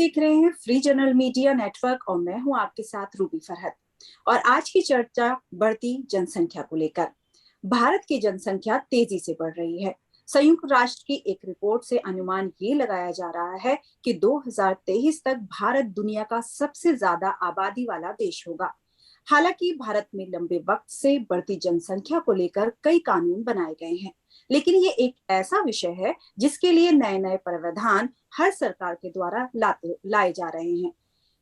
देख रहे हैं फ्री जर्नल मीडिया नेटवर्क और मैं हूं आपके साथ रूबी फरहत। और आज की चर्चा बढ़ती जनसंख्या को लेकर। भारत की जनसंख्या तेजी से बढ़ रही है। संयुक्त राष्ट्र की एक रिपोर्ट से अनुमान ये लगाया जा रहा है कि 2023 तक भारत दुनिया का सबसे ज्यादा आबादी वाला देश होगा। हालांकि भारत में लंबे वक्त से बढ़ती जनसंख्या को लेकर कई कानून बनाए गए हैं, लेकिन ये एक ऐसा विषय है जिसके लिए नए नए प्रावधान हर सरकार के द्वारा लाए जा रहे हैं।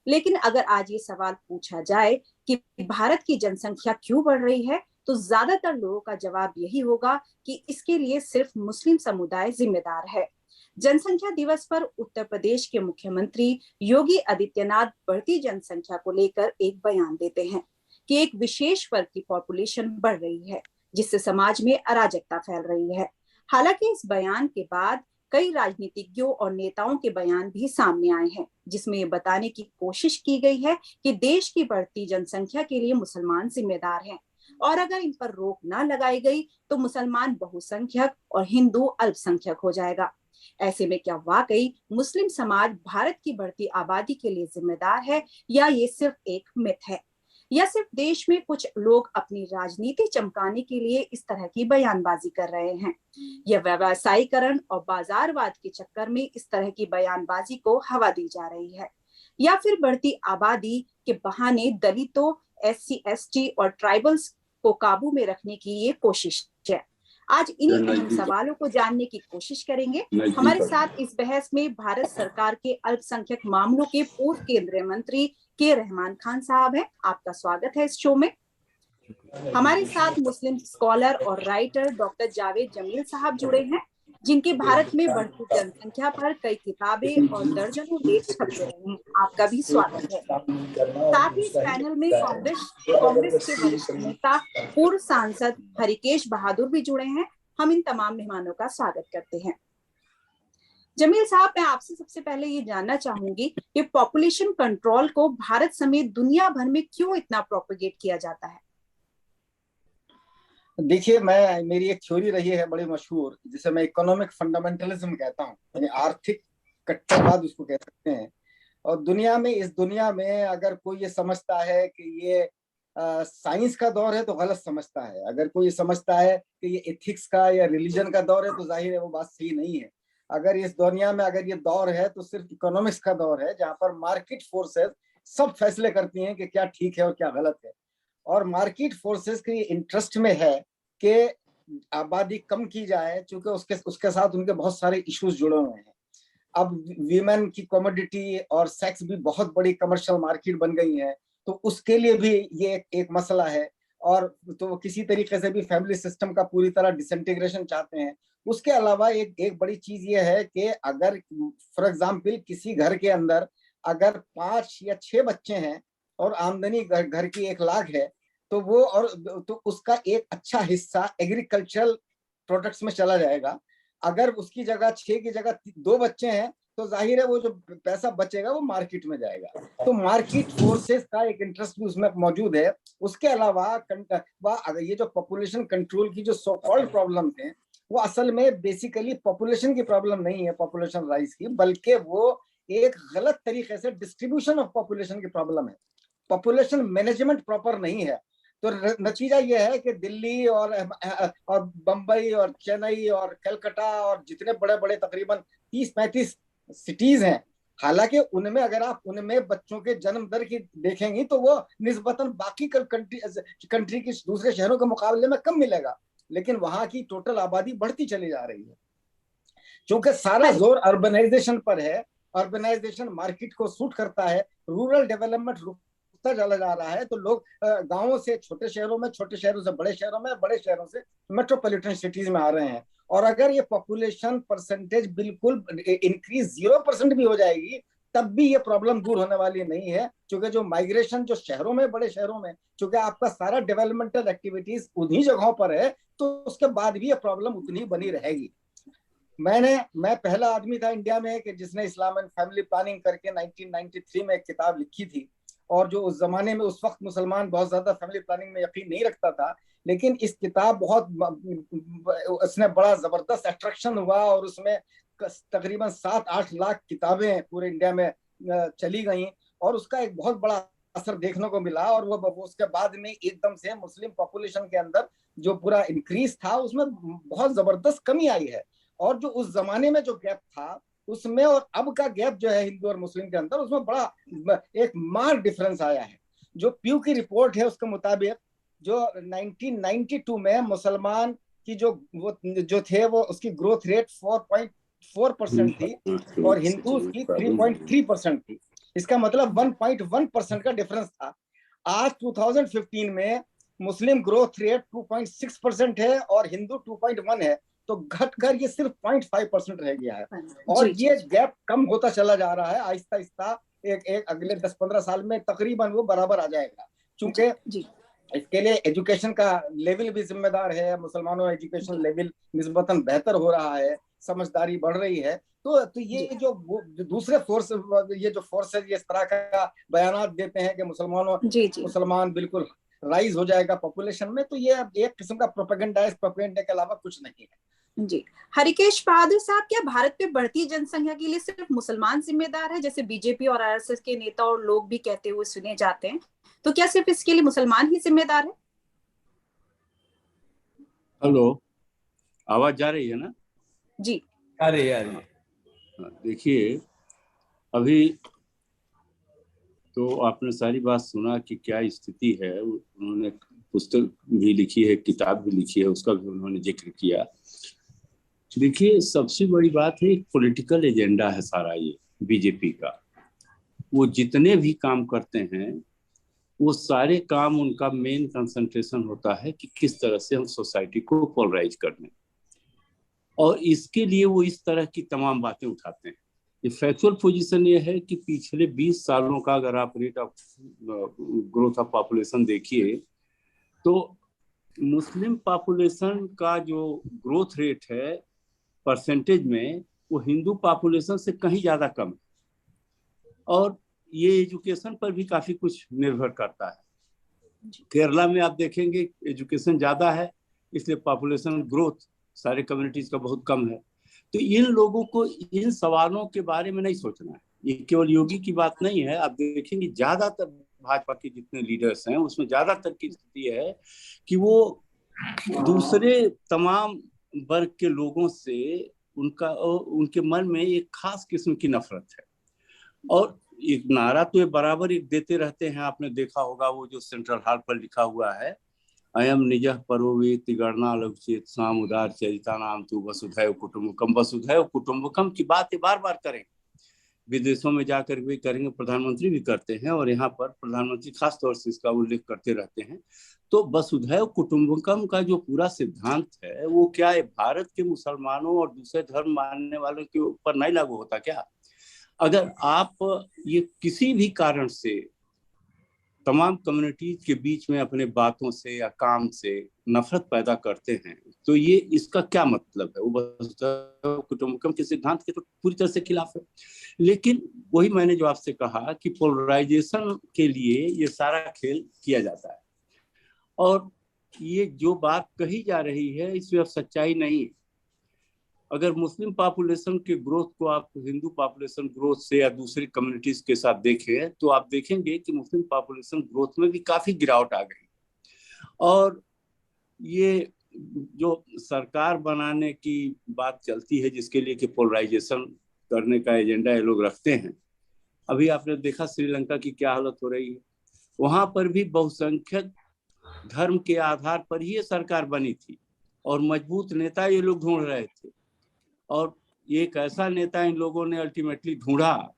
लेकिन अगर आज ये सवाल पूछा जाए कि भारत की जनसंख्या क्यों बढ़ रही है, तो ज्यादातर लोगों का जवाब यही होगा कि इसके लिए सिर्फ मुस्लिम समुदाय जिम्मेदार है। जनसंख्या दिवस पर उत्तर प्रदेश के मुख्यमंत्री योगी आदित्यनाथ बढ़ती जनसंख्या को लेकर एक बयान देते हैं कि एक विशेष वर्ग की पॉपुलेशन बढ़ रही है, जिससे समाज में अराजकता फैल रही है। हालांकि इस बयान के बाद कई राजनीतिज्ञों और नेताओं के बयान भी सामने आए हैं, जिसमें ये बताने की कोशिश की गई है कि देश की बढ़ती जनसंख्या के लिए मुसलमान जिम्मेदार हैं, और अगर इन पर रोक न लगाई गई तो मुसलमान बहुसंख्यक और हिंदू अल्पसंख्यक हो जाएगा। ऐसे में क्या वाकई मुस्लिम समाज भारत की बढ़ती आबादी के लिए जिम्मेदार है, या ये सिर्फ एक मिथ है, या सिर्फ देश में कुछ लोग अपनी राजनीति चमकाने के लिए इस तरह की बयानबाजी कर रहे हैं? यह व्यवसायीकरण और बाजारवाद के चक्कर में इस तरह की बयानबाजी को हवा दी जा रही है, या फिर बढ़ती आबादी के बहाने दलितों, SC ST और ट्राइबल्स को काबू में रखने की ये कोशिश है? आज इन्हीं अहम सवालों को जानने की कोशिश करेंगे। हमारे साथ इस बहस में भारत सरकार के अल्पसंख्यक मामलों के पूर्व केंद्रीय मंत्री के रहमान खान साहब हैं। आपका स्वागत है इस शो में। हमारे साथ मुस्लिम स्कॉलर और राइटर डॉक्टर जावेद जमील साहब जुड़े हैं, जिनके भारत में बढ़ती जनसंख्या पर कई किताबें और दर्जनों लेख छपते रहे हैं। आपका भी स्वागत है। साथ ही इस पैनल में कांग्रेस के वरिष्ठ नेता पूर्व सांसद हरिकेश बहादुर भी जुड़े हैं। हम इन तमाम मेहमानों का स्वागत करते हैं। जमील साहब, मैं आपसे सबसे पहले ये जानना चाहूंगी कि पॉपुलेशन कंट्रोल को भारत समेत दुनिया भर में क्यों इतना प्रोपेगेट किया जाता है? देखिए, मेरी एक थ्योरी रही है बड़ी मशहूर, जिसे मैं इकोनॉमिक फंडामेंटलिज्म कहता हूँ, यानी आर्थिक कट्टरवाद उसको कह सकते हैं। और इस दुनिया में अगर कोई ये समझता है कि ये साइंस का दौर है तो गलत समझता है। अगर कोई समझता है कि ये एथिक्स का या रिलीजन का दौर है तो जाहिर है वो बात सही नहीं है। अगर इस दुनिया में अगर ये दौर है तो सिर्फ इकोनॉमिक्स का दौर है, जहां पर मार्केट फोर्सेस सब फैसले करती हैं कि क्या ठीक है और क्या गलत है। और मार्केट फोर्सेस के इंटरेस्ट में है कि आबादी कम की जाए, क्योंकि उसके साथ उनके बहुत सारे इश्यूज जुड़े हुए हैं। अब वीमेन की कमोडिटी और सेक्स भी बहुत बड़ी कमर्शियल मार्केट बन गई है, तो उसके लिए भी ये एक मसला है। और तो किसी तरीके से भी फैमिली सिस्टम का पूरी तरह डिसइंटीग्रेशन चाहते हैं। उसके अलावा एक बड़ी चीज ये है कि अगर फॉर एग्जाम्पल किसी घर के अंदर अगर 5 या 6 बच्चे हैं और आमदनी घर की 1 लाख है, तो उसका एक अच्छा हिस्सा एग्रीकल्चरल प्रोडक्ट्स में चला जाएगा। अगर उसकी जगह 6 की जगह 2 बच्चे हैं तो जाहिर है वो जो पैसा बचेगा वो मार्केट में जाएगा। तो मार्केट फोर्सेस का एक इंटरेस्ट भी उसमें मौजूद है। उसके अलावा अगर ये जो पॉपुलेशन कंट्रोल की जो सो कॉल्ड प्रॉब्लम है, वो असल में बेसिकली पॉपुलेशन की प्रॉब्लम नहीं है, पॉपुलेशन राइज की, बल्कि वो एक गलत तरीके से डिस्ट्रीब्यूशन ऑफ पॉपुलेशन की प्रॉब्लम है। पॉपुलेशन मैनेजमेंट प्रॉपर नहीं है। तो नतीजा यह है कि दिल्ली और बंबई और चेन्नई और कलकत्ता और जितने बड़े बड़े तकरीबन 30-35 सिटीज हैं, हालांकि उनमें अगर आप उनमें बच्चों के जन्म दर की देखेंगी तो वो निस्बतन बाकी कंट्री के दूसरे शहरों के मुकाबले में कम मिलेगा, लेकिन वहां की टोटल आबादी बढ़ती चली जा रही है, क्योंकि सारा जोर अर्बनाइजेशन पर है। अर्बनाइजेशन मार्केट को सूट करता है, रूरल डेवलपमेंट रुकता चला जा रहा है। तो लोग गांवों से छोटे शहरों में, छोटे शहरों से बड़े शहरों में, बड़े शहरों से मेट्रोपॉलिटन सिटीज में आ रहे हैं। और अगर ये पॉपुलेशन परसेंटेज बिल्कुल इंक्रीज 0% भी हो जाएगी, तब भी ये प्रॉब्लम दूर होने वाली नहीं है, क्योंकि जो माइग्रेशन जो शहरों में, बड़े शहरों में, क्योंकि आपका सारा डेवलपमेंटल एक्टिविटीज उन्हीं जगहों पर है, तो उसके बाद भी ये प्रॉब्लम उतनी बनी रहेगी। मैं पहला आदमी था इंडिया में कि जिसने इस्लाम एंड फैमिली प्लानिंग करके 1993 में एक किताब लिखी थी। और जो उस जमाने में उस वक्त मुसलमान बहुत ज्यादा फैमिली प्लानिंग में यकीन नहीं रखता था, लेकिन इस किताब उसने बड़ा जबरदस्त अट्रैक्शन हुआ और उसमें तकरीबन 7-8 लाख किताबें पूरे इंडिया में चली गई और उसका एक बहुत बड़ा असर देखने को मिला। और वो उसके बाद में एकदम से मुस्लिम पॉपुलेशन के अंदर जो पूरा इंक्रीज था उसमें बहुत जबरदस्त कमी आई है। और जो उस जमाने में जो गैप था उसमें और अब का गैप जो है हिंदू और मुस्लिम के अंदर, उसमें बड़ा एक मार्क डिफरेंस आया है। जो प्यू की रिपोर्ट है उसके मुताबिक जो 1992 में मुसलमान की जो थे वो उसकी ग्रोथ रेट 4.4% थी और हिंदू की 3.3% थी। इसका मतलब 1.1% का डिफरेंस था। आज 2015 में मुस्लिम ग्रोथ रेट 2.6% है और हिंदू 2.1 है, तो घटकर ये सिर्फ 0.5% रह गया है। और ये गैप कम होता चला जा रहा है आहिस्ता आहिस्ता। एक अगले 10-15 साल में तकरीबन वो बराबर आ जाएगा, क्योंकि इसके लिए एजुकेशन का लेवल भी जिम्मेदार है। मुसलमानों एजुकेशन लेवल निस्बतन बेहतर हो रहा है, समझदारी बढ़ रही है। तो ये जो दूसरे फोर्स, ये जो फोर्स है इस तरह का बयान देते हैं कि मुसलमान बिल्कुल राइज हो जाएगा पॉपुलेशन में, तो ये एक किस्म का प्रोपेगेंडा है। प्रोपेगेंडा के अलावा कुछ नहीं है। जी, हरिकेश बहादुर साहब, क्या भारत में बढ़ती जनसंख्या के लिए सिर्फ मुसलमान जिम्मेदार है, जैसे बीजेपी और आरएसएस के नेता और लोग भी कहते हुए सुने जाते हैं? तो क्या सिर्फ इसके लिए मुसलमान ही जिम्मेदार है? हेलो, आवाज जा रही है ना? जी आ रही है। देखिए, अभी तो आपने सारी बात सुना कि क्या स्थिति है। उन्होंने पुस्तक भी लिखी है, किताब भी लिखी है, उसका भी उन्होंने जिक्र किया। देखिए, सबसे बड़ी बात है एक पॉलिटिकल एजेंडा है सारा ये बीजेपी का। वो जितने भी काम करते हैं वो सारे काम, उनका मेन कंसंट्रेशन होता है कि किस तरह से हम सोसाइटी को पोलराइज कर दें, और इसके लिए वो इस तरह की तमाम बातें उठाते हैं। ये फैक्चुअल पोजीशन ये है कि पिछले 20 सालों का अगर आप rate of growth of population देखिए तो मुस्लिम पॉपुलेशन का जो ग्रोथ रेट है परसेंटेज में, वो हिंदू पॉपुलेशन से कहीं ज्यादा कम है। और ये एजुकेशन पर भी काफी कुछ निर्भर करता है। केरला में आप देखेंगे एजुकेशन ज्यादा है, इसलिए पॉपुलेशन ग्रोथ सारे कम्युनिटीज का बहुत कम है। तो इन लोगों को इन सवालों के बारे में नहीं सोचना है। ये केवल योगी की बात नहीं है। आप देखेंगे ज्यादातर भाजपा के जितने लीडर्स हैं उसमें ज्यादातर की स्थिति है कि वो दूसरे तमाम वर्ग के लोगों से उनके मन में एक खास किस्म की नफरत है। और एक नारा तो ये बराबर एक देते रहते हैं, आपने देखा होगा वो जो सेंट्रल हॉल पर लिखा हुआ है, अयम निजः परोवेति गणना लघुचेत साम उदार चरिता नाम तू वसुधैव कुटुंबकम। वसुधैव कुटुंबकम की बात ये बार बार करेंगे, विदेशों में जाकर भी करेंगे, प्रधानमंत्री भी करते हैं, और यहाँ पर प्रधानमंत्री खास तौर से इसका उल्लेख करते रहते हैं। तो वसुधैव कुटुंबकम का जो पूरा सिद्धांत है वो क्या है, भारत के मुसलमानों और दूसरे धर्म मानने वालों के ऊपर नहीं लागू होता क्या? अगर आप ये किसी भी कारण से तमाम कम्युनिटीज के बीच में अपने बातों से या काम से नफरत पैदा करते हैं तो ये इसका क्या मतलब है? वो कुटुंबकम के सिद्धांत के तो पूरी तरह से खिलाफ है। लेकिन वही मैंने जो आपसे कहा कि पोलराइजेशन के लिए ये सारा खेल किया जाता है, और ये जो बात कही जा रही है इसमें अब सच्चाई नहीं है। अगर मुस्लिम पॉपुलेशन के ग्रोथ को आप हिंदू पॉपुलेशन ग्रोथ से या दूसरी कम्युनिटीज के साथ देखें तो आप देखेंगे कि मुस्लिम पॉपुलेशन ग्रोथ में भी काफी गिरावट आ गई। और ये जो सरकार बनाने की बात चलती है जिसके लिए कि पोलराइजेशन करने का एजेंडा ये लोग रखते हैं, अभी आपने देखा श्रीलंका की क्या हालत हो रही है। वहां पर भी बहुसंख्यक धर्म के आधार पर ही ये सरकार बनी थी और मजबूत नेता ये लोग ढूंढ रहे थे, और एक ऐसा नेता इन लोगों ने अल्टीमेटली ढूंढा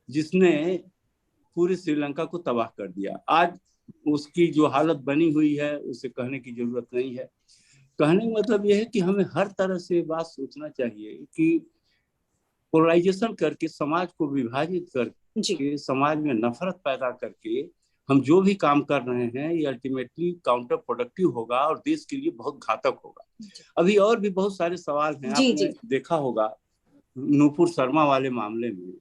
जिसने पूरी श्रीलंका को तबाह कर दिया। आज उसकी जो हालत बनी हुई है उसे कहने की जरूरत नहीं है। कहने का मतलब यह है कि हमें हर तरह से बात सोचना चाहिए कि पोलराइजेशन करके, समाज को विभाजित करके, समाज में नफरत पैदा करके हम जो भी काम कर रहे हैं ये अल्टीमेटली काउंटर प्रोडक्टिव होगा और देश के लिए बहुत घातक होगा। अभी और भी बहुत सारे सवाल हैं। आपने देखा होगा नूपुर शर्मा वाले मामले में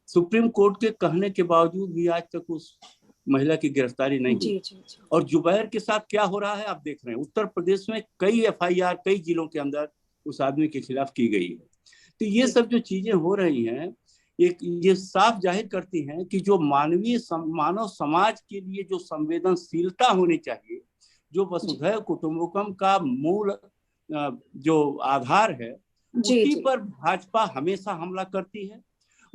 सुप्रीम कोर्ट के कहने के बावजूद भी आज तक उस महिला की गिरफ्तारी नहीं हुई। और जुबैर के साथ क्या हो रहा है आप देख रहे हैं। उत्तर प्रदेश में कई एफआईआर कई जिलों के अंदर उस आदमी के खिलाफ की गई है। तो ये सब जो चीजें हो रही हैं एक ये साफ जाहिर करती हैं कि जो मानव समाज के लिए जो संवेदनशीलता होनी चाहिए, जो वसुधैव कुटुंबकम का मूल जो आधार है, उसी पर भाजपा हमेशा हमला करती है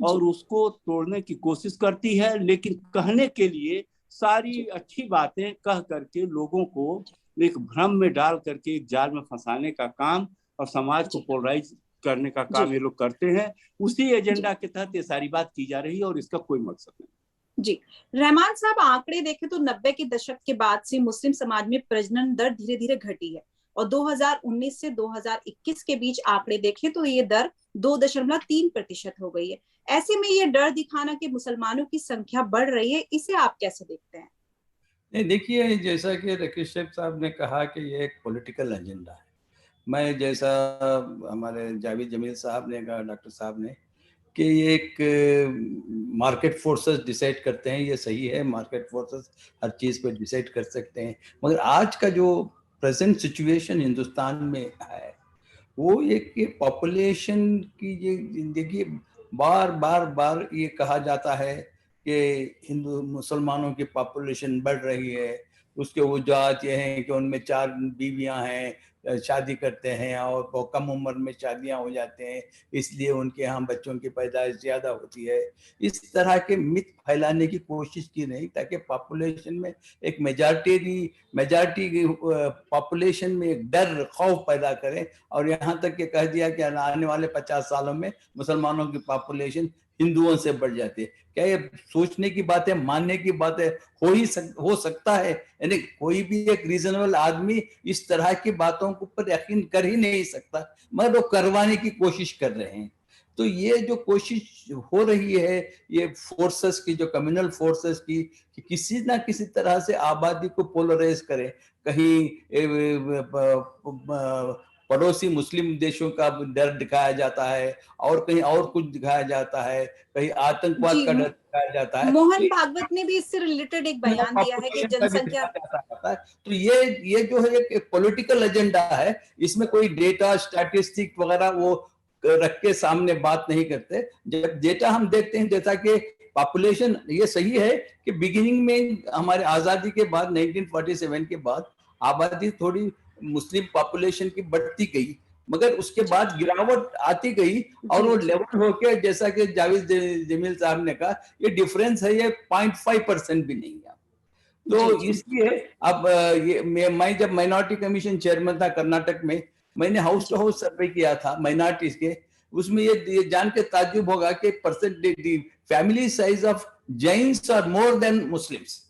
और उसको तोड़ने की कोशिश करती है। लेकिन कहने के लिए सारी अच्छी बातें कह करके लोगों को एक भ्रम में डाल करके एक जाल में फंसाने का काम और समाज को पोलराइज करने का काम ये लोग करते हैं। उसी एजेंडा के तहत ये सारी बात की जा रही है और इसका कोई मकसद नहीं। जी रहमान साहब, आंकड़े देखें तो 90 के दशक के बाद से मुस्लिम समाज में प्रजनन दर धीरे धीरे घटी है और 2019 से 2021 के बीच आंकड़े देखें तो ये दर 2.3% हो गई है। ऐसे में ये डर दिखाना कि मुसलमानों की संख्या बढ़ रही है, इसे आप कैसे देखते हैं? नहीं, देखिए, जैसा कि रकीब शेख साहब ने कहा कि ये एक पॉलिटिकल एजेंडा है। मैं जैसा हमारे जावेद जमील साहब ने कहा, डॉक्टर साहब ने, कि ये एक मार्केट फोर्सेस डिसाइड करते हैं, ये सही है, मार्केट फोर्सेस हर चीज़ को डिसाइड कर सकते हैं। मगर आज का जो प्रेजेंट सिचुएशन हिंदुस्तान में है वो एक पॉपुलेशन की, ये देखिए बार बार बार ये कहा जाता है कि हिंदू मुसलमानों की पॉपुलेशन बढ़ रही है। उसके वजूहत ये हैं कि उनमें 4 बीवियां हैं, शादी करते हैं और वो कम उम्र में शादियां हो जाते हैं, इसलिए उनके यहाँ बच्चों की पैदाइश ज़्यादा होती है। इस तरह के मिथ फैलाने की कोशिश की नहीं ताकि पॉपुलेशन में एक मेजॉरिटी पॉपुलेशन में एक डर, खौफ पैदा करें और यहाँ तक कि कह दिया कि आने वाले 50 सालों में मुसलमानों की पॉपुलेशन हिंदुओं से बढ़ जाती है। क्या ये सोचने की बात है, मानने की बात है? हो सकता है? यानी कोई भी एक रीजनेबल आदमी इस तरह की बातों के ऊपर यकीन कर ही नहीं सकता, मगर वो करवाने की कोशिश कर रहे हैं। तो ये जो कोशिश हो रही है, ये फोर्सेस की, जो कम्युनल फोर्सेस की, कि किसी ना किसी तरह से आबादी को पोलराइज करें। कहीं पड़ोसी मुस्लिम देशों का डर दिखाया जाता है और कहीं और कुछ दिखाया जाता है, कहीं आतंकवाद का डर दिखाया जाता है। मोहन भागवत ने भी इससे रिलेटेड एक बयान दिया है कि जनसंख्या, तो ये जो है एक पॉलिटिकल एजेंडा है। इसमें कोई डेटा, स्टैटिस्टिक वगैरह वो रख के सामने बात नहीं करते। जब डेटा हम देखते हैं, जैसा कि पॉपुलेशन, ये सही है कि बिगिनिंग में हमारे आजादी के बाद 1947 के बाद आबादी थोड़ी मुस्लिम पॉपुलेशन की बढ़ती गई, मगर उसके बाद गिरावट आती गई और वो लेवल होके, जैसा कि जावेद जमील साहब ने कहा, ये डिफरेंस है, ये 0.5% भी नहीं है। तो इसलिए अब मैं जब माइनॉरिटी कमीशन चेयरमैन था कर्नाटक में, मैंने हाउस टू हाउस सर्वे किया था माइनॉरिटीज के। उसमें ये जान के ताज्जुब होगा कि family size of Jains are more than Muslims.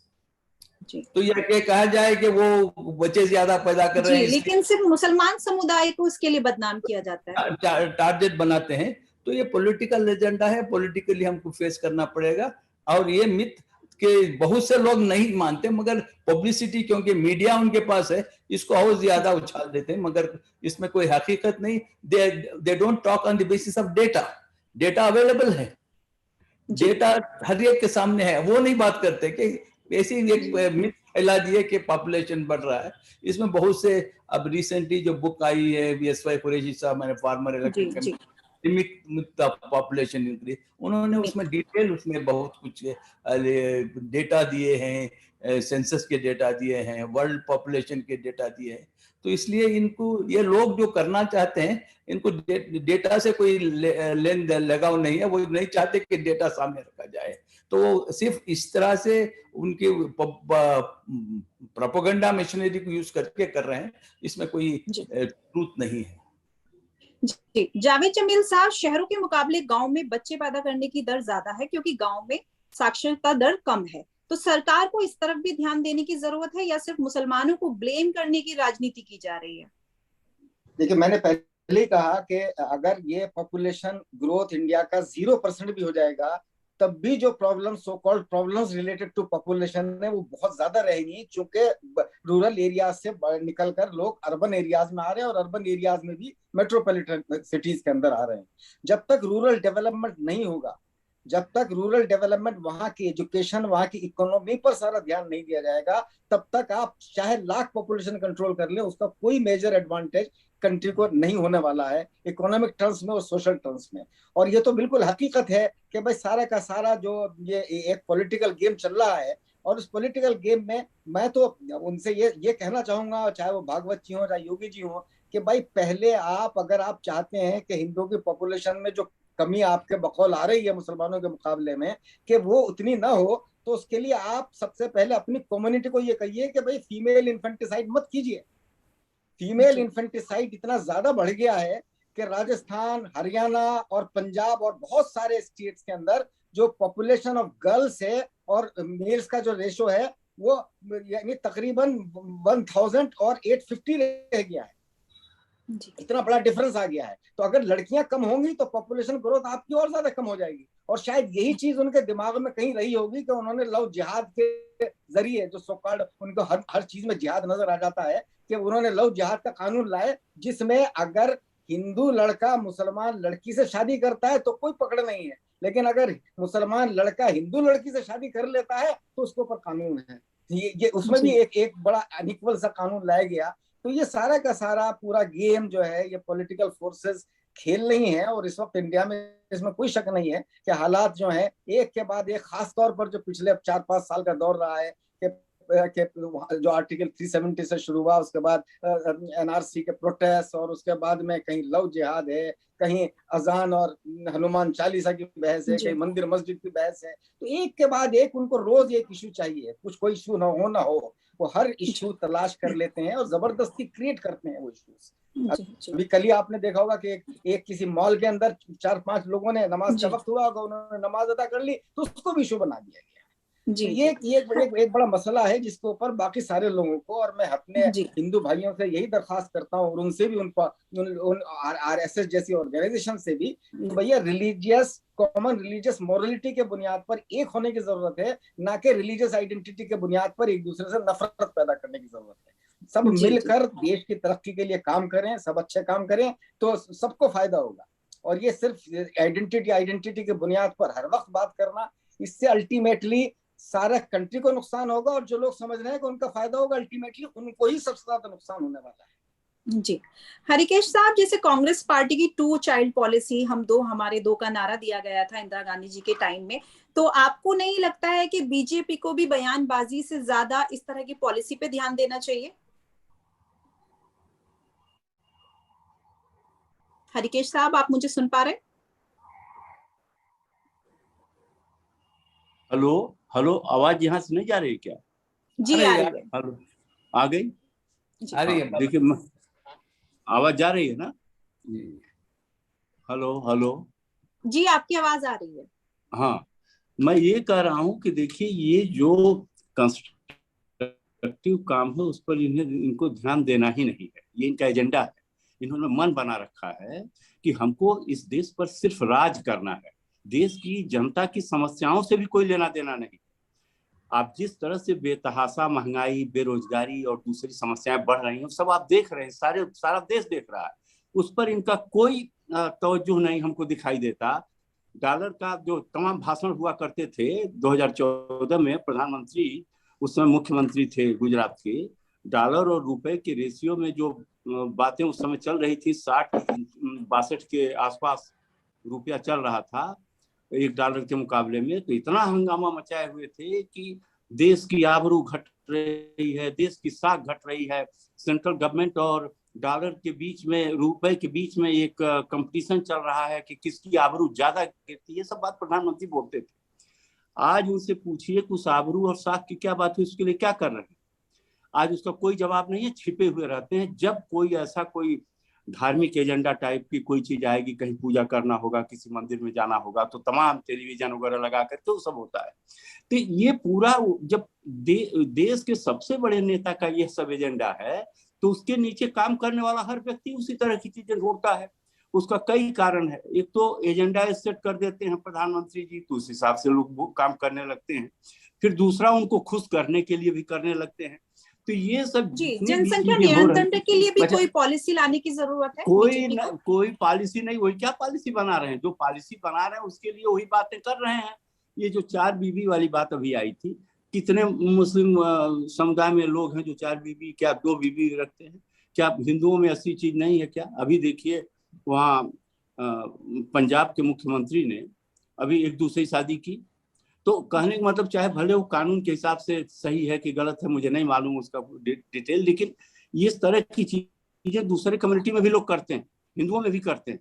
तो ये कहा जाए कि वो बच्चे ज्यादा पैदा कर रहे हैं, लेकिन सिर्फ मुसलमान समुदाय को इसके लिए बदनाम किया जाता है, टारगेट बनाते हैं। तो ये पॉलिटिकल एजेंडा है, पॉलिटिकली हमको फेस करना पड़ेगा। और ये मिथ के बहुत से लोग नहीं मानते, मगर पब्लिसिटी, क्योंकि मीडिया उनके पास है, इसको और ज्यादा उछाल देते हैं, मगर इसमें कोई हकीकत नहीं। They don't talk on the basis of data. Data available है, डेटा हर एक के सामने है, वो नहीं बात करते कि ऐसी एक मिथ फैला दिए कि पॉपुलेशन बढ़ रहा है। इसमें बहुत से, अब रिसेंटली जो बुक आई है VSY कुरैशी साहब, मैंने फार्मर इलेक्टेड पॉपुलेशन इंक्रीज, उन्होंने उसमें डिटेल, उसमें बहुत कुछ डेटा दिए हैं, सेंसस के डेटा दिए हैं, वर्ल्ड पॉपुलेशन के डेटा दिए हैं। तो इसलिए इनको, ये लोग जो करना चाहते हैं, इनको डेटा से कोई लेन देन लगाव नहीं है। वो नहीं चाहते कि डेटा सामने रखा जाए, तो सिर्फ इस तरह से उनकी प्रोपेगेंडा मशीनरी को यूज करके कर रहे हैं। इसमें कोई ट्रूथ नहीं है। जी जावेद जमील साहब, शहरों के मुकाबले गांव में बच्चे पैदा करने की दर ज्यादा है क्योंकि गांव में साक्षरता दर कम है। तो सरकार को इस तरफ भी ध्यान देने की जरूरत है या सिर्फ मुसलमानों को ब्लेम करने की राजनीति की जा रही है? देखिए, मैंने पहले ही कहा कि अगर ये पॉपुलेशन ग्रोथ इंडिया का 0% भी हो जाएगा, तब भी जो problem, so called problems related to population है, वो बहुत ज्यादा रहेंगी, क्योंकि रूरल एरियाज से निकलकर लोग अर्बन एरियाज में आ रहे हैं और अर्बन एरियाज में भी मेट्रोपॉलिटन सिटीज के अंदर आ रहे हैं। जब तक रूरल डेवलपमेंट नहीं होगा, जब तक रूरल डेवलपमेंट, वहां की एजुकेशन, वहां की इकोनॉमी पर सारा ध्यान नहीं दिया जाएगा, तब तक आप चाहे लाख पॉपुलेशन कंट्रोल कर ले, उसका कोई मेजर एडवांटेज कंट्री को नहीं होने वाला है, इकोनॉमिक टर्म्स में और सोशल टर्म्स में। और ये तो बिल्कुल हकीकत है कि भाई सारा का सारा जो ये एक पॉलिटिकल गेम चल रहा है, और उस पॉलिटिकल गेम में मैं तो उनसे ये कहना चाहूंगा, चाहे वो भागवत जी हो चाहे योगी जी हो, कि भाई पहले आप, अगर आप चाहते हैं कि हिंदुओं की पॉपुलेशन में जो कमी आपके बकौल आ रही है मुसलमानों के मुकाबले में, कि वो उतनी ना हो, तो उसके लिए आप सबसे पहले अपनी कम्युनिटी को ये कहिए कि भाई फीमेल इन्फेंटिसाइड मत कीजिए। फीमेल इन्फेंटिसाइड इतना ज्यादा बढ़ गया है कि राजस्थान, हरियाणा और पंजाब और बहुत सारे स्टेट्स के अंदर जो पॉपुलेशन ऑफ गर्ल्स है और मेल्स का जो रेशो है वो यानी तकरीबन 1000 और 850 रह गया है। इतना बड़ा डिफरेंस आ गया है। तो अगर लड़कियां कम होंगी तो पॉपुलेशन ग्रोथ आपकी और ज्यादा कम हो जाएगी। और शायद यही चीज उनके दिमाग में कहीं रही होगी कि उन्होंने लव जिहाद के जरिए, जो सोकॉल्ड उनको हर चीज में जिहाद नजर आ जाता है, कि उन्होंने लव जिहाद का कानून लाए, जिसमें अगर हिंदू लड़का मुसलमान लड़की से शादी करता है तो कोई पकड़ नहीं है, लेकिन अगर मुसलमान लड़का हिंदू लड़की से शादी कर लेता है तो उसके ऊपर कानून है। ये उसमें भी एक बड़ा अनइक्वल सा कानून लाया गया। तो ये सारा का सारा पूरा गेम जो है ये पॉलिटिकल फोर्सेस खेल रही हैं, और इस वक्त इंडिया में इसमें कोई शक नहीं है कि हालात जो हैं एक के बाद एक, खास तौर पर जो पिछले 4-5 साल का दौर रहा है, कि जो आर्टिकल 370 से शुरू हुआ, उसके बाद एनआरसी के प्रोटेस्ट, और उसके बाद में कहीं लव जिहाद है, कहीं अजान और हनुमान चालीसा की बहस है, कहीं मंदिर मस्जिद की बहस है। तो एक के बाद एक उनको रोज एक इशू चाहिए, कुछ कोई इशू ना हो वो हर इशू तलाश कर लेते हैं और जबरदस्ती क्रिएट करते हैं वो इश्यूज। अभी कल ही आपने देखा होगा कि एक किसी मॉल के अंदर 4-5 लोगों ने, नमाज का वक्त हुआ होगा, उन्होंने नमाज अदा कर ली तो उसको भी इशू बना दिया गया। जी, तो ये एक बड़ा मसला है जिसके ऊपर बाकी सारे लोगों को, और मैं अपने हिंदू भाइयों से यही दरखास्त करता हूँ, और उनसे भी उन आरएसएस जैसी ऑर्गेनाइजेशन से भी, भैया कॉमन रिलीजियस मोरलिटी के बुनियाद पर एक होने की जरूरत है, ना कि रिलीजियस आइडेंटिटी के बुनियाद पर एक दूसरे से नफरत पैदा करने की जरूरत है। सब मिलकर देश की तरक्की के लिए काम करें, सब अच्छे काम करें तो सबको फायदा होगा। और ये सिर्फ आइडेंटिटी के बुनियाद पर हर वक्त बात करना, इससे अल्टीमेटली सारा कंट्री को नुकसान होगा, और जो लोग समझ रहे हैं कि उनका फायदा होगा, अल्टीमेटली उनको ही सबसे ज्यादा नुकसान होने वाला है। जी हरिकेश साहब, जैसे कांग्रेस पार्टी की 2 चाइल्ड पॉलिसी, हमारे 2 का नारा दिया गया था इंदिरा गांधी जी के टाइम में, तो आपको नहीं लगता है कि बीजेपी को भी बयानबाजी से ज्यादा इस तरह की पॉलिसी पे ध्यान देना चाहिए? हरिकेश साहब, आप मुझे सुन पा रहे हैं? हेलो, आवाज यहाँ से नहीं जा रही है क्या? जी आ रही है। हेलो, आ गई? आ रही है। देखिए, आवाज जा रही है ना? हेलो जी, आपकी आवाज आ रही है। हाँ, मैं ये कह रहा हूँ कि देखिए, ये जो कंस्ट्रक्टिव काम है उस पर इनको ध्यान देना ही नहीं है। ये इनका एजेंडा है। इन्होंने मन बना रखा है कि हमको इस देश पर सिर्फ राज करना है, देश की जनता की समस्याओं से भी कोई लेना देना नहीं। आप जिस तरह से बेतहाशा महंगाई, बेरोजगारी और दूसरी समस्याएं बढ़ रही हैं, सब आप देख रहे हैं, सारा देश देख रहा है। उस पर इनका कोई तवज्जो नहीं हमको दिखाई देता। डॉलर का जो तमाम भाषण हुआ करते थे 2014 में, प्रधानमंत्री उस समय मुख्यमंत्री थे गुजरात के, डॉलर और रुपए के रेशियो में जो बातें उस समय चल रही थी, 60-62 के आसपास रुपया चल रहा था $1 के मुकाबले में, तो इतना हंगामा मचाए हुए थे कि देश की आबरू घट रही है, देश की साख घट रही है, सेंट्रल गवर्नमेंट और डॉलर के बीच में, रुपए के बीच में एक कंपटीशन चल रहा है कि किसकी आबरू ज्यादा गिरती है। ये सब बात प्रधानमंत्री बोलते थे। आज उनसे पूछिए कि उस आबरू और साख की क्या बात है, उसके लिए क्या कर रहे हैं? आज उसका कोई जवाब नहीं है, छिपे हुए रहते हैं। जब कोई ऐसा कोई धार्मिक एजेंडा टाइप की कोई चीज आएगी, कहीं पूजा करना होगा, किसी मंदिर में जाना होगा, तो तमाम टेलीविजन वगैरह लगा करके वो सब होता है। तो ये पूरा जब देश के सबसे बड़े नेता का ये सब एजेंडा है, तो उसके नीचे काम करने वाला हर व्यक्ति उसी तरह की चीजें ढूंढता है। उसका कई कारण है। एक तो एजेंडा सेट कर देते हैं प्रधानमंत्री जी, तो उस हिसाब से लोग काम करने लगते हैं। फिर दूसरा, उनको खुश करने के लिए भी करने लगते हैं। तो ये सब जी, जितनी भी जनसंख्या चीजें हो रही नियंत्रण के लिए भी अच्छा, कोई पॉलिसी लाने की जरूरत है बीजेपी को? कोई पॉलिसी नहीं, वही क्या पॉलिसी बना रहे हैं, जो पॉलिसी बना रहे हैं उसके लिए वही बातें कर रहे हैं। ये जो 4 बीबी वाली बात अभी आई थी, कितने मुस्लिम समुदाय में लोग हैं जो 4 बीबी, क्या 2 बीबी रखते हैं? क्या हिंदुओं में ऐसी चीज नहीं है क्या? अभी देखिए वहाँ पंजाब के मुख्यमंत्री ने अभी एक दूसरी शादी की, तो कहने का मतलब चाहे भले वो कानून के हिसाब से सही है कि गलत है मुझे नहीं मालूम उसका डिटेल, लेकिन इस तरह की चीजें दूसरे कम्युनिटी में भी लोग करते हैं, हिंदुओं में भी करते हैं,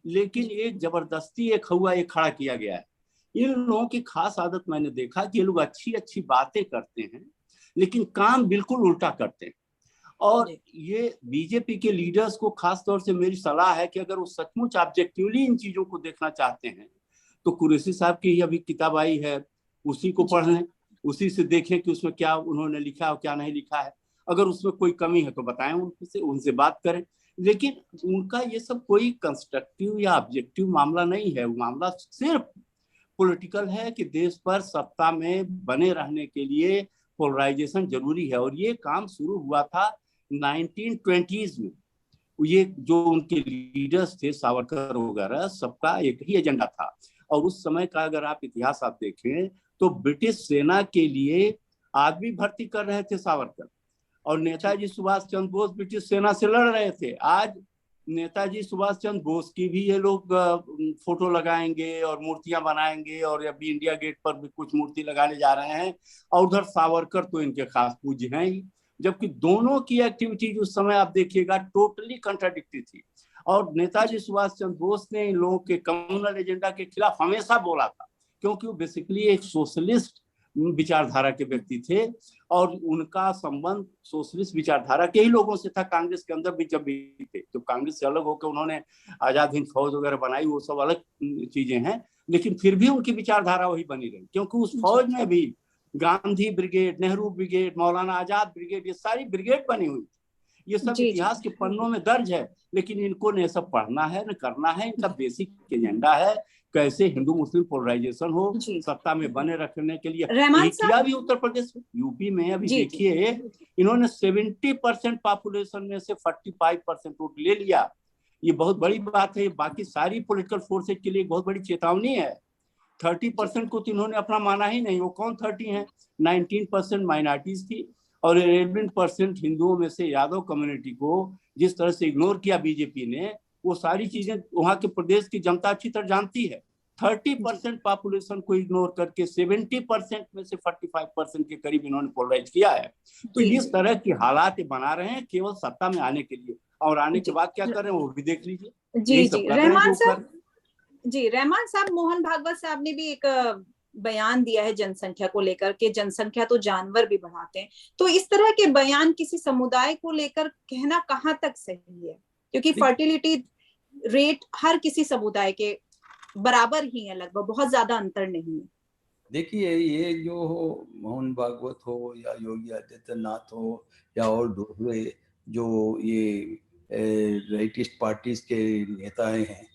लेकिन एक जबरदस्ती एक हुआ एक खड़ा किया गया है। इन लोगों की खास आदत मैंने देखा कि ये लोग अच्छी अच्छी बातें करते हैं लेकिन काम बिल्कुल उल्टा करते हैं। और ये बीजेपी के लीडर्स को खास तौर से मेरी सलाह है कि अगर वो सचमुच ऑब्जेक्टिवली इन चीजों को देखना चाहते हैं तो कुरैशी साहब की ही अभी किताब आई है, उसी को पढ़ लें, उसी से देखें कि उसमें क्या उन्होंने लिखा है और क्या नहीं लिखा है। अगर उसमें कोई कमी है तो बताएं उनसे बात करें, लेकिन उनका ये सब कोई कंस्ट्रक्टिव या ऑब्जेक्टिव मामला नहीं है। वो मामला सिर्फ पॉलिटिकल है कि देश पर सत्ता में बने रहने के लिए पोलराइजेशन जरूरी है। और ये काम शुरू हुआ था 1920s में। ये जो उनके लीडर्स थे सावरकर वगैरह, सबका एक ही एजेंडा था। और उस समय का अगर आप इतिहास आप देखें तो ब्रिटिश सेना के लिए आदमी भर्ती कर रहे थे सावरकर, और नेताजी सुभाष चंद्र बोस ब्रिटिश सेना से लड़ रहे थे। आज नेताजी सुभाष चंद्र बोस की भी ये लोग फोटो लगाएंगे और मूर्तियां बनाएंगे, और अभी इंडिया गेट पर भी कुछ मूर्ति लगाने जा रहे हैं, और उधर सावरकर तो इनके खास पूज्य हैं ही। जबकि दोनों की एक्टिविटीज उस समय आप देखिएगा टोटली कंट्राडिक्टरी थी। और नेताजी सुभाष चंद्र बोस ने इन लोगों के कम्युनल एजेंडा के खिलाफ हमेशा बोला था, क्योंकि वो बेसिकली एक सोशलिस्ट विचारधारा के व्यक्ति थे, और उनका संबंध सोशलिस्ट विचारधारा के ही लोगों से था। कांग्रेस के अंदर भी जब भी थे, तो कांग्रेस से अलग होकर उन्होंने आजाद हिंद फौज वगैरह बनाई, वो सब अलग चीजें हैं, लेकिन फिर भी उनकी विचारधारा वही बनी रही, क्योंकि उस फौज में भी Gandhi brigade, Nehru brigade, Maulana Azad brigade, ये सारी ब्रिगेड बनी हुई। ये सब इतिहास के पन्नों में दर्ज है, लेकिन इनको न सब पढ़ना है न करना है। इनका बेसिक एजेंडा है कैसे हिंदू मुस्लिम पोलराइजेशन हो, सत्ता में बने रखने के लिए। किया भी उत्तर प्रदेश में, यूपी में अभी देखिए इन्होंने 70% पॉपुलेशन में से 45% वोट ले लिया। ये बहुत बड़ी बात है, बाकी सारी पॉलिटिकल फोर्सेज के लिए बहुत बड़ी चेतावनी है। 30% को तो इन्होंने अपना माना ही नहीं। वो कौन 30 है? 19% माइनॉरिटीज थी और 11% हिंदुओं में से यादव कम्युनिटी को जिस तरह से इग्नोर किया बीजेपी ने, वो सारी चीजें वहां के प्रदेश की जनता अच्छी तरह जानती है। 30% पॉपुलेशन को इग्नोर करके 70% में से 45% के करीब इन्होंने पोलराइज किया है। तो इस तरह की हालात बना रहे हैं केवल सत्ता में आने के लिए, और आने के बाद क्या कर रहे हैं वो भी देख लीजिए। जी रहमान साहब, मोहन भागवत साहब ने भी एक बयान दिया है जनसंख्या को लेकर के, जनसंख्या तो जानवर भी बढ़ाते हैं। तो इस तरह के बयान किसी समुदाय को लेकर कहना कहाँ तक सही है? क्योंकि फर्टिलिटी रेट हर किसी समुदाय के बराबर ही है, लगभग बहुत ज्यादा अंतर नहीं है। देखिए, ये जो हो मोहन भागवत हो या योगी आदित्यनाथ हो या और दूसरे जो ये राइटिस्ट पार्टीज के नेता हैं,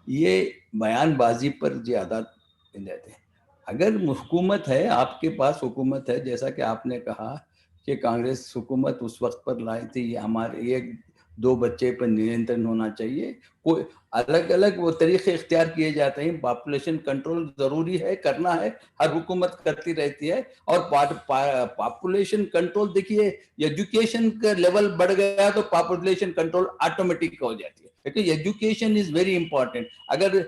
ये बयानबाजी पर ज्यादा रहते हैं। अगर हुकूमत है, आपके पास हुकूमत है, जैसा कि आपने कहा कि कांग्रेस हुकूमत उस वक्त पर लाई थी, हमारे ये 2 बच्चे पर नियंत्रण होना चाहिए, कोई अलग अलग वो तरीके इख्तियार किए जाते हैं। पॉपुलेशन कंट्रोल जरूरी है, करना है, हर हुकूमत करती रहती है। और पॉपुलेशन कंट्रोल, देखिए एजुकेशन का लेवल बढ़ गया तो पॉपुलेशन कंट्रोल ऑटोमेटिक हो जाती है, क्योंकि एजुकेशन इज वेरी इंपॉर्टेंट। अगर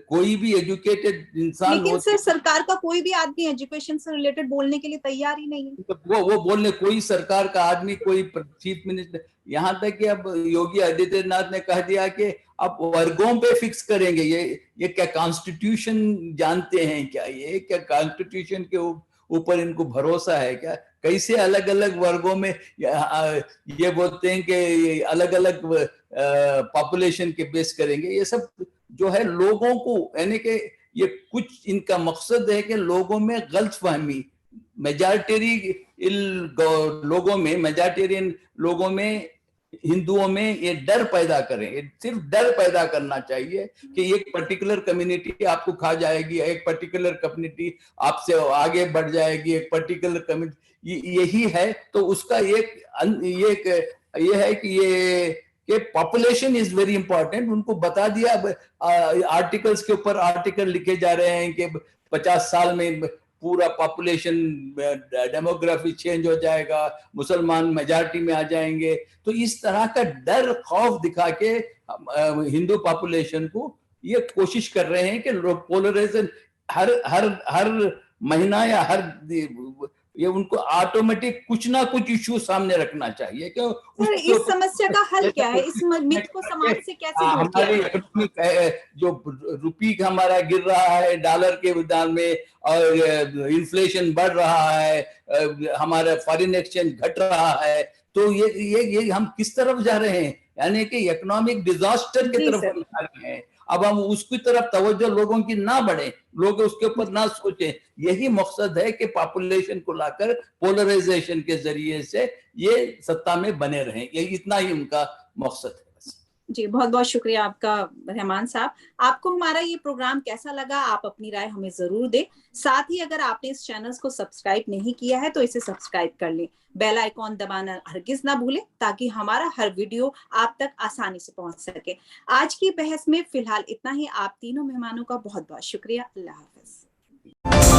कोई भी एजुकेटेड इंसान, लेकिन सर सरकार का कोई भी आदमी एजुकेशन से रिलेटेड बोलने के लिए तैयार ही नहीं है। तो वो बोलने, कोई सरकार का आदमी, कोई चीफ मिनिस्टर, यहाँ तक कि अब योगी आदित्यनाथ ने कह दिया कि अब वर्गों पे फिक्स करेंगे। ये क्या कॉन्स्टिट्यूशन जानते हैं क्या? ये क्या कॉन्स्टिट्यूशन के ऊपर इनको भरोसा है क्या? कैसे अलग अलग वर्गों में ये बोलते हैं कि अलग अलग पॉपुलेशन के बेस करेंगे। ये सब जो है लोगों को, यानी कि ये कुछ इनका मकसद है कि लोगों में गलतफहमी, मेजॉरिटेरियन लोगों में हिंदुओं में ये डर पैदा करें, ये सिर्फ डर पैदा करना चाहिए कि एक पर्टिकुलर कम्युनिटी आपको खा जाएगी, एक पर्टिकुलर कम्युनिटी आपसे आगे बढ़ जाएगी, एक पर्टिकुलर कम्युनिटी यही है। तो उसका ये है कि पॉपुलेशन इज वेरी इंपॉर्टेंट। उनको बता दिया, आर्टिकल्स के ऊपर आर्टिकल लिखे जा रहे हैं कि 50 साल में पूरा पॉपुलेशन डेमोग्राफी चेंज हो जाएगा, मुसलमान मेजॉरिटी में आ जाएंगे। तो इस तरह का डर खौफ दिखा के हिंदू पॉपुलेशन को ये कोशिश कर रहे हैं कि पोलराइजेशन हर महीना या ये उनको ऑटोमेटिक कुछ ना कुछ इश्यू सामने रखना चाहिए। क्यों इस समस्या का हल क्या है? इस मिथ को समाज से कैसे दूर किया जाए? हमारी इकोनॉमिक जो रुपी हमारा गिर रहा है डॉलर के विधान में, और इन्फ्लेशन बढ़ रहा है, हमारा फॉरेन एक्सचेंज घट रहा है, तो ये हम किस तरफ जा रहे हैं? यानी कि इकोनॉमिक डिजास्टर की तरफ हम जा रहे हैं। अब हम उसकी तरफ तवज्जो लोगों की ना बढ़े, लोग उसके ऊपर ना सोचें। यही मकसद है कि पॉपुलेशन को लाकर पोलराइजेशन के जरिए से ये सत्ता में बने रहें। ये इतना ही उनका मकसद है। जी, बहुत बहुत शुक्रिया आपका रहमान साहब। आपको हमारा ये प्रोग्राम कैसा लगा? आप अपनी राय हमें जरूर दें। साथ ही अगर आपने इस चैनल को सब्सक्राइब नहीं किया है तो इसे सब्सक्राइब कर लें। बेल आइकॉन दबाना हरगिज ना भूलें ताकि हमारा हर वीडियो आप तक आसानी से पहुंच सके। आज की बहस में फिलहाल इतना ही। आप तीनों मेहमानों का बहुत बहुत शुक्रिया। अल्लाह हाफिज।